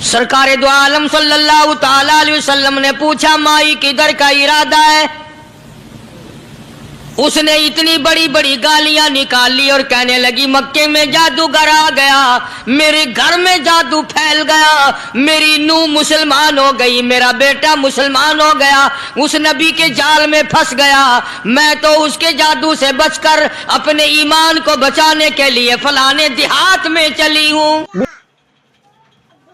सरकार दो आलम सल्लल्लाहु ताला अलैहि वसल्लम ने पूछा, माई किधर का इरादा है? उसने इतनी बड़ी बड़ी गालियां निकाली और कहने लगी, मक्के में जादूगर आ गया, मेरे घर में जादू फैल गया, मेरी नूह मुसलमान हो गई, मेरा बेटा मुसलमान हो गया, उस नबी के जाल में फंस गया, मैं तो उसके जादू से बचकर अपने ईमान को बचाने के लिए फलाने देहात में चली हूं।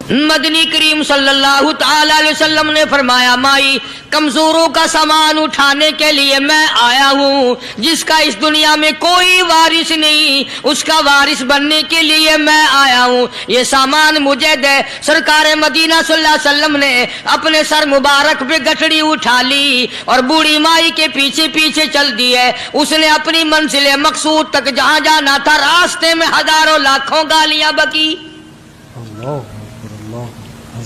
मदनी करीम सल्लल्लाहु ताला अलैहि वसल्लम ने फरमाया, माई कमजोरों का सामान उठाने के लिए मैं आया हूँ, जिसका इस दुनिया में कोई वारिस नहीं, उसका वारिस बनने के लिए मैं आया हूँ, ये सामान मुझे दे। सरकार मदीना सल्लल्लाहु अलैहि वसल्लम ने अपने सर मुबारक पे गठड़ी उठा ली और बूढ़ी माई के पीछे पीछे चल दिए। उसने अपनी मंजिल मकसूद तक जहाँ जाना था, रास्ते में हजारों लाखों गालियां बकी।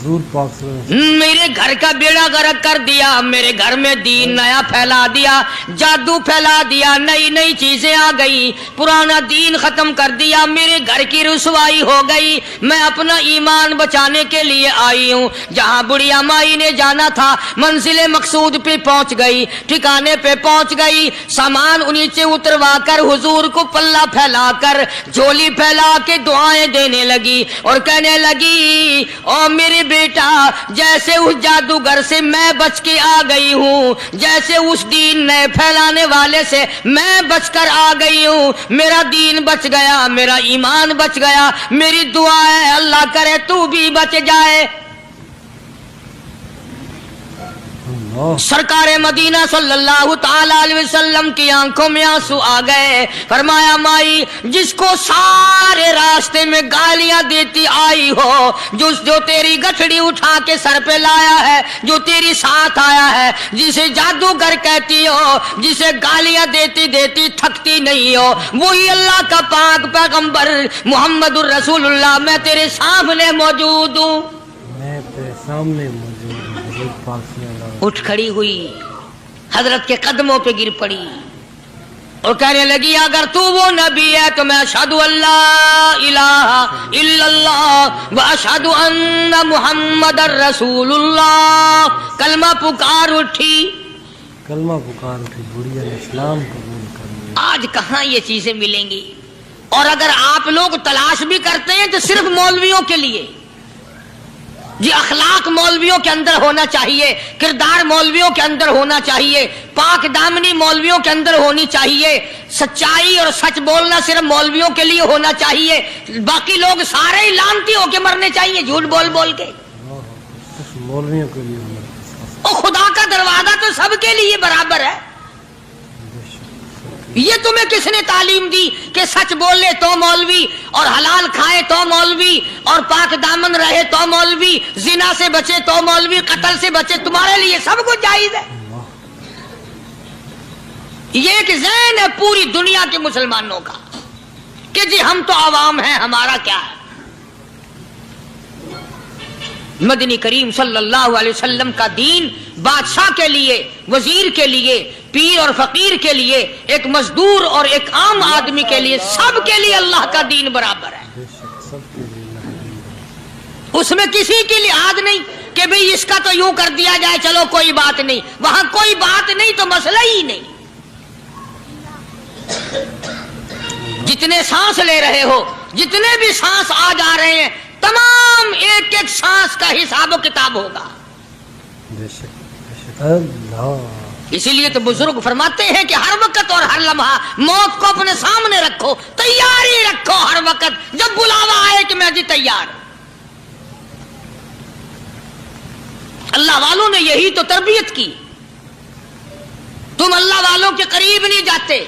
मेरे घर का बेड़ा गर्क कर दिया, मेरे घर में दीन नया फैला दिया, जादू फैला दिया, नई नई चीजें आ गई, पुराना दीन खत्म कर दिया, मेरे घर की रुसवाई हो गई, मैं अपना ईमान बचाने के लिए आई हूँ। जहाँ बुढ़िया माई ने जाना था, मंजिल मकसूद पे पहुँच गई, ठिकाने पे पहुँच गई, सामान नीचे उतरवा कर हुजूर को पल्ला फैलाकर झोली फैला के दुआएं देने लगी और कहने लगी, ओ मेरे बेटा, जैसे उस जादूगर से मैं बच के आ गई हूँ, जैसे उस दीन नए फैलाने वाले से मैं बचकर आ गई हूँ, मेरा दीन बच गया, मेरा ईमान बच गया, मेरी दुआ है अल्लाह करे तू भी बच जाए। सरकार मदीना सल्लल्लाहु ताला अलैहि वसल्लम की आंखों में आंसू आ गए। फरमाया, माई जिसको सारे रास्ते में गालियां देती आई हो, जो तेरी गठड़ी उठा के सर पे लाया है, जो तेरी साथ आया है, जिसे जादूगर कहती हो, जिसे गालियां देती देती थकती नहीं हो, वही अल्लाह का पाक पैगंबर मुहम्मदुर रसूलुल्लाह, मैं तेरे सामने मौजूद हूँ। मैं तेरे सामने मौजूद उठ खड़ी हुई, हजरत के कदमों पे गिर पड़ी और कहने लगी, अगर तू वो नबी है तो मैं अशहदु अल्ला इलाहा इल्लल्लाह व अशहदु अन्ना मुहम्मदर रसूलुल्लाह। कलमा पुकार उठी, बुढ़िया ने इस्लाम कबूल कर लिया। आज कहाँ ये चीजें मिलेंगी? और अगर आप लोग तलाश भी करते हैं तो सिर्फ मौलवियों के लिए। जी अखलाक मौलवियों के अंदर होना चाहिए, किरदार मौलवियों के अंदर होना चाहिए, पाक दामनी मौलवियों के अंदर होनी चाहिए, सच्चाई और सच बोलना सिर्फ मौलवियों के लिए होना चाहिए, बाकी लोग सारे ही लानती होके मरने चाहिए झूठ बोल बोल के। मौलवियों के लिए और खुदा का दरवाजा तो सबके लिए बराबर है। ये तुम्हें किसने तालीम दी कि सच बोले तो मौलवी, और हलाल खाए तो मौलवी, और पाक दामन रहे तो मौलवी, जिना से बचे तो मौलवी, कत्ल से बचे, तुम्हारे लिए सब कुछ जायज है। ये एक ज़हन है पूरी दुनिया के मुसलमानों का कि जी हम तो आवाम हैं, हमारा क्या है। मदनी करीम सल्लल्लाहु अलैहि वसल्लम का दीन बादशाह के लिए, वजीर के लिए, पीर और फकीर के लिए, एक मजदूर और एक आम आदमी के लिए, सब के लिए अल्लाह का दीन बराबर है। उसमें किसी की लिहाज नहीं कि भाई इसका तो यूं कर दिया जाए, चलो कोई बात नहीं, वहां कोई बात नहीं तो मसला ही नहीं। जितने सांस ले रहे हो, जितने भी सांस आ जा रहे हैं, तमाम एक एक सांस का हिसाब किताब होगा। इसीलिए तो बुजुर्ग फरमाते हैं कि हर वक्त और हर लम्हा मौत को अपने सामने रखो, तैयारी रखो हर वक्त, जब बुलावा आए कि मैं जी तैयार। अल्लाह वालों ने यही तो तरबियत की। तुम अल्लाह वालों के करीब नहीं जाते,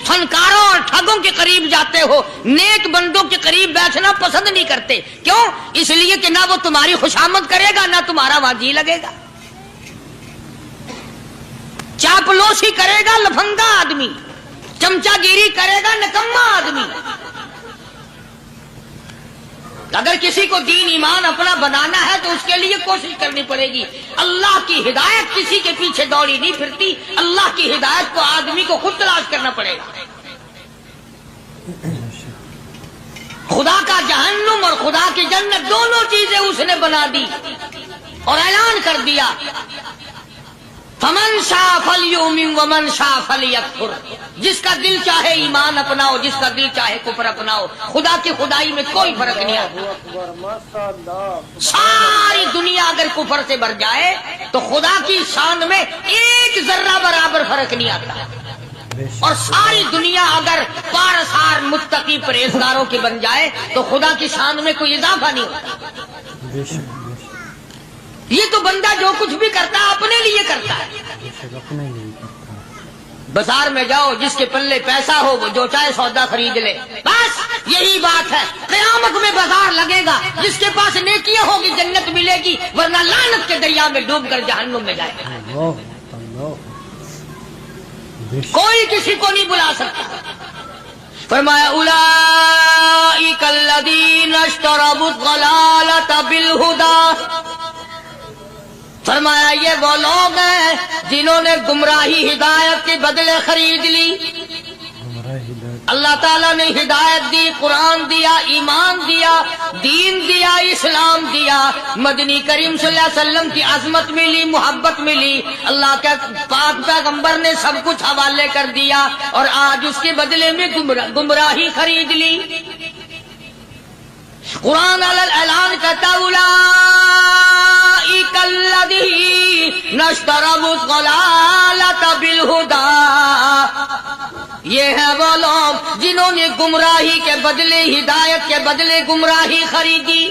फनकारों और ठगों के करीब जाते हो, नेक बंदों के करीब बैठना पसंद नहीं करते। क्यों? इसलिए कि ना वो तुम्हारी खुशामद करेगा, ना तुम्हारा वहां जी लगेगा। चापलूसी करेगा लफंगा आदमी, चमचागिरी करेगा निकम्मा आदमी। अगर किसी को दीन ईमान अपना बनाना है तो उसके लिए कोशिश करनी पड़ेगी। अल्लाह की हिदायत किसी के पीछे दौड़ी नहीं फिरती, अल्लाह की हिदायत को आदमी को खुद तलाश करना पड़ेगा। خدا کا جہنم اور خدا کی جنت دونوں چیزیں اس نے بنا دی اور اعلان کر دیا فمن شاء فلیؤمن ومن شاء فلیکفر، جس کا دل چاہے ایمان اپناؤ، جس کا دل چاہے کفر اپناؤ، خدا کی خدائی میں کوئی فرق نہیں آتا۔ ساری دنیا اگر کفر سے بھر جائے تو خدا کی شان میں ایک ذرہ برابر فرق نہیں آتا، اور ساری دنیا اگر پارسار متقی پرہیزگاروں کی بن جائے تو خدا کی شان میں کوئی اضافہ نہیں ہوتا۔ بے شک یہ تو بندہ جو کچھ بھی کرتا ہے اپنے لیے کرتا ہے۔ بے شک اپنے لیے کرتا ہے۔ بازار میں جاؤ، جس کے پلے پیسہ ہو وہ جو چاہے سودا خرید لے، بس یہی بات ہے۔ قیامت میں بازار لگے گا، جس کے پاس نیکیاں ہوگی جنت ملے گی، ورنہ لعنت کے دریا میں ڈوب کر جہنم میں جائے گا۔ اللہ بے شک کوئی کسی کو نہیں بلا سکتا۔ فرمایا اولئک الذین اشتروا الضلالۃ بالہدی، فرمایا یہ وہ لوگ ہیں جنہوں نے گمراہی ہدایت کے بدلے خرید لی۔ ہمارا ہدایت اللہ تعالیٰ نے ہدایت دی، قرآن دیا، ایمان دیا، دین دیا، اسلام دیا، مدنی کریم صلی اللہ علیہ وسلم کی عظمت ملی، محبت ملی، اللہ کے پاک پیغمبر نے سب کچھ حوالے کر دیا، اور آج اس کے بدلے میں گمراہی خرید لی۔ قرآن اعلان کرتا اولئک الذین اشتروا الضلالۃ بالہدی، یہ ہے وہ لوگ جنہوں نے گمراہی کے بدلے ہدایت کے بدلے گمراہی خریدی۔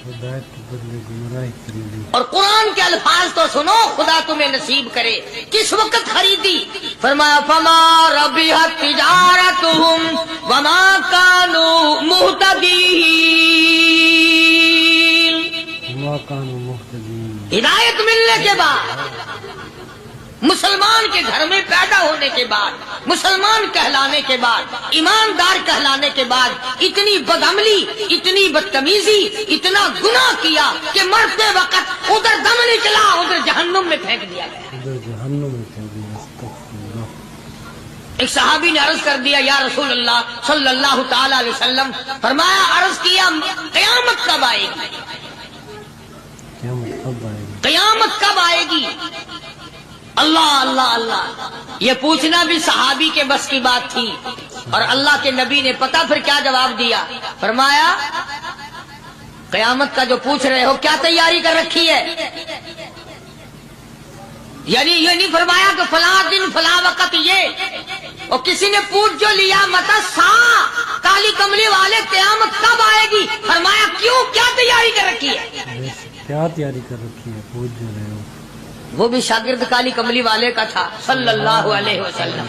ہدایت کے بدلے گمراہی خریدی۔ اور قرآن کے الفاظ تو سنو، خدا تمہیں نصیب کرے۔ کس وقت خریدی؟ فرمایا فما ربحت تجارتہم وما کانوا مہتدین، وما کانوا مہتدین۔ ہدایت ملنے کے بعد، مسلمان کے گھر میں پیدا ہونے کے بعد، مسلمان کہلانے کے بعد، ایماندار کہلانے کے بعد، اتنی بدعملی، اتنی بدتمیزی، اتنا گناہ کیا کہ مرتے وقت ادھر دم نکلا، ادھر جہنم میں پھینک دیا گیا۔ ادھر جہنم میں کر دیا۔ استغفر اللہ۔ ایک صحابی نے عرض کر دیا یا رسول اللہ صلی اللہ تعالی علیہ وسلم، فرمایا عرض کیا قیامت کب آئے گی؟ قیامت کب آئے گی؟ قیامت کب آئے گی؟ اللہ اللہ اللہ، یہ پوچھنا بھی صحابی کے بس کی بات تھی، اور اللہ کے نبی نے پتہ پھر کیا جواب دیا؟ فرمایا قیامت کا جو پوچھ رہے ہو کیا تیاری کر رکھی ہے؟ یعنی یہ نہیں فرمایا کہ فلاں دن فلاں وقت یہ، اور کسی نے پوچھ جو لیا متا سا کالی کملی والے قیامت کب آئے گی؟ فرمایا کیوں، کیا تیاری کر رکھی ہے؟ بے شک کیا تیاری کر رکھی ہے؟ پوچھ جو رہے ہو۔ وہ بھی شاگرد کالی کملی والے کا تھا صلی اللہ علیہ وسلم،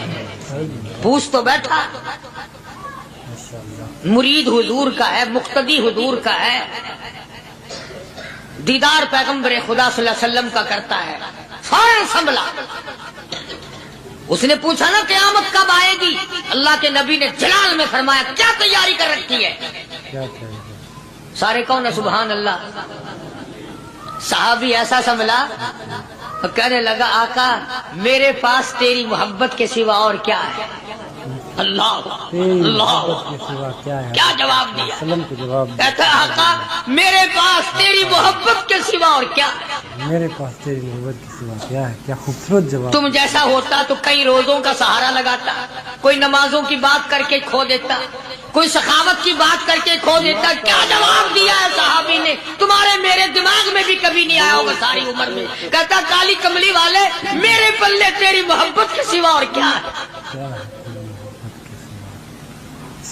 پوچھ تو بیٹھا، ماشاءاللہ۔ مرید حضور کا ہے، مقتدی حضور کا ہے، دیدار پیغمبر خدا صلی اللہ علیہ وسلم کا کرتا ہے، فوراً سنبھلا۔ اس نے پوچھا نا قیامت کب آئے گی؟ اللہ کے نبی نے جلال میں فرمایا کیا تیاری کر رکھی ہے؟ کیا کہے؟ سارے کون ہے سبحان اللہ؟ صحابی ایسا سنبھلا، کہنے لگا آقا میرے پاس تیری محبت کے سوا اور کیا ہے؟ اللہ اللہ، کے سوا کیا ہے؟ کیا جواب دیا؟ وسلم کو جواب دیا۔ کہتا آقا میرے پاس تیری محبت کے سوا اور کیا ہے؟ میرے پاس تیری محبت کے سوا کیا ہے؟ کیا خوبصورت جواب۔ تم جیسا ہوتا تو کئی روزوں کا سہارا لگاتا، کوئی نمازوں کی بات کر کے کھو دیتا، کوئی سخاوت کی بات کر کے کھو دیتا۔ کیا جواب دیا ہے صحابی نے؟ تمہارے میرے دماغ میں بھی کبھی نہیں آیا ہوگا ساری عمر میں۔ کہتا کالی کملی والے میرے پلے تیری محبت کے سوا اور کیا ہے؟ کیا ہے تیری محبت کے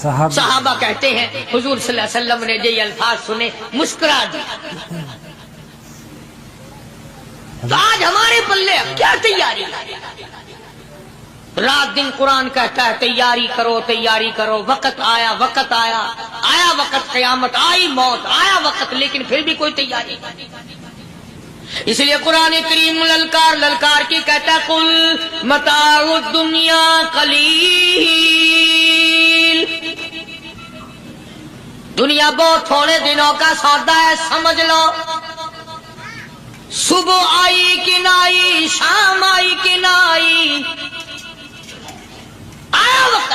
سوا؟ صحابہ کہتے ہیں حضور صلی اللہ علیہ وسلم نے یہ الفاظ سنے مسکرا دیا۔ آج ہمارے پلے کیا تیاری ہے؟ رات دن قرآن کہتا ہے تیاری کرو تیاری کرو، وقت آیا وقت آیا، آیا وقت قیامت، آئی موت، آیا وقت، لیکن پھر بھی کوئی تیاری نہیں۔ اس لیے قرآن کریم للکار للکار کی کہتا ہے قل متاع الدنیا قلیل، دنیا بہت تھوڑے دنوں کا سودا ہے، سمجھ لو۔ صبح آئی کہ نہ آئی، شام آئی کہ نہ آئی، آیا وقت۔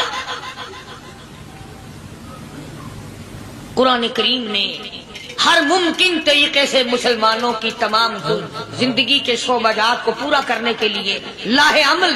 قرآن کریم نے ہر ممکن طریقے سے مسلمانوں کی تمام زندگی کے شعبہ جات کو پورا کرنے کے لیے لاہ عمل